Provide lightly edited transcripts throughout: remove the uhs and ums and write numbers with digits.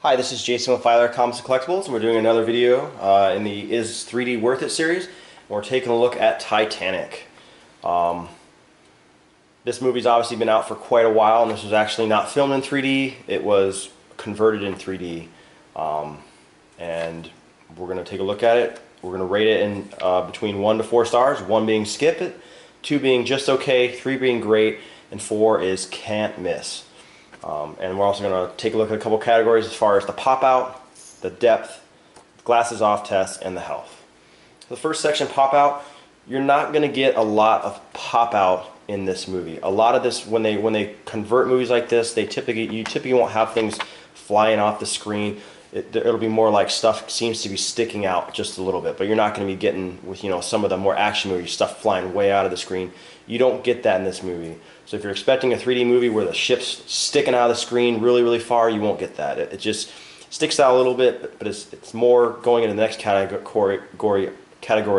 Hi, this is Jason with Filer Comics and Collectibles, and we're doing another video in the Is 3D Worth It series. We're taking a look at Titanic. This movie's obviously been out for quite a while, and this was actually not filmed in 3D. It was converted in 3D, and we're going to take a look at it. We're going to rate it in between 1 to 4 stars, 1 being skip it, 2 being just okay, 3 being great, and 4 is can't miss. And we're also going to take a look at a couple categories as far as the pop out, the depth, glasses off test, and the health. The first section, pop out, you're not going to get a lot of pop out in this movie. A lot of this, when they convert movies like this, you typically won't have things flying off the screen. It'll be more like stuff seems to be sticking out just a little bit, but you're not going to be getting with some of the more action movie stuff flying way out of the screen. You don't get that in this movie. So if you're expecting a 3D movie where the ship's sticking out of the screen really far, you won't get that. It just sticks out a little bit, but it's more going into the next category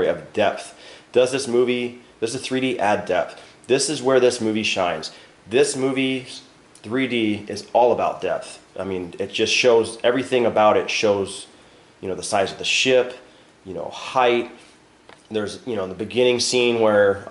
of depth. Does the 3D add depth? This is where this movie shines. This movie 3D is all about depth. I mean, it just shows, everything about it shows, the size of the ship, height. There's, the beginning scene where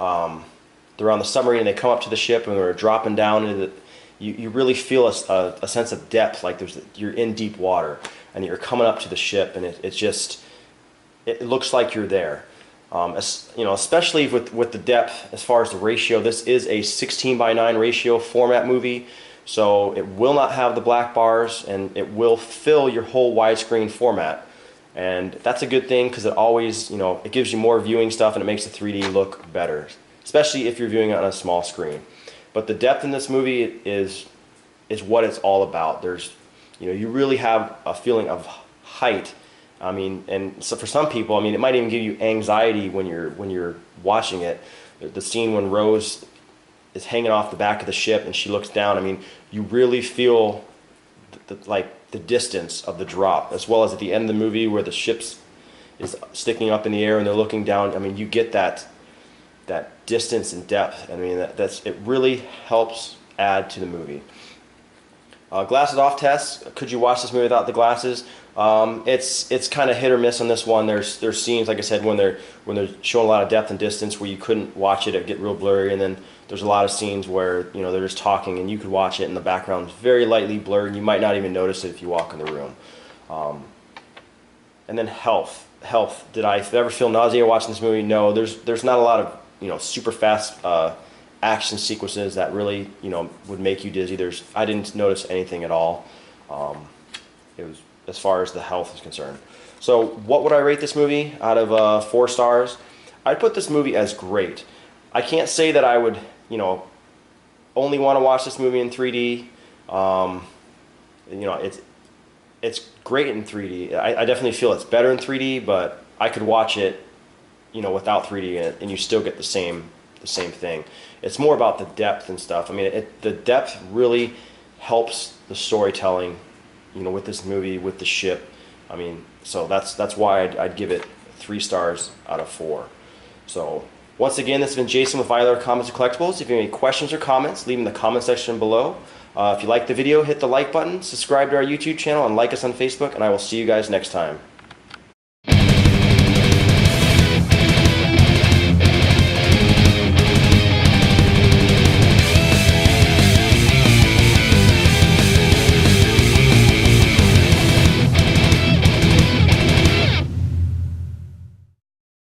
they're on the submarine and they come up to the ship and they're dropping down into you really feel a sense of depth, like you're in deep water and you're coming up to the ship, and it looks like you're there. Especially with the depth as far as the ratio. This is a 16:9 ratio format movie, so it will not have the black bars, and it will fill your whole widescreen format, and that's a good thing because it always, it gives you more viewing stuff and it makes the 3D look better, especially if you're viewing it on a small screen. But the depth in this movie is what it's all about. There's, you really have a feeling of height. I mean, and so for some people, I mean, it might even give you anxiety when you're watching it. The scene when Rose is hanging off the back of the ship and she looks down. I mean, you really feel the distance of the drop, as well as at the end of the movie where the ship is sticking up in the air and they're looking down. I mean, you get that distance and depth. I mean, it really helps add to the movie. Glasses off test. Could you watch this movie without the glasses? It's kind of hit or miss on this one. There's scenes, like I said, when they're showing a lot of depth and distance where you couldn't watch it get real blurry, and then there's a lot of scenes where they're just talking and you could watch it and the background's very lightly blurred and you might not even notice it if you walk in the room. And then health. Did I ever feel nausea watching this movie? No. There's not a lot of super fast action sequences that really would make you dizzy. I didn't notice anything at all. It was, as far as the health is concerned. So what would I rate this movie out of 4 stars? I'd put this movie as great. I can't say that I would only want to watch this movie in 3D. It's great in 3D. I definitely feel it's better in 3D, but I could watch it without 3D and you still get the same thing. It's more about the depth and stuff. I mean, the depth really helps the storytelling, with this movie, with the ship. I mean, so that's why I'd give it 3 stars out of 4. So once again, this has been Jason with Filer Comics and Collectibles. If you have any questions or comments, leave them in the comment section below. If you like the video, hit the like button, subscribe to our YouTube channel, and like us on Facebook, and I will see you guys next time.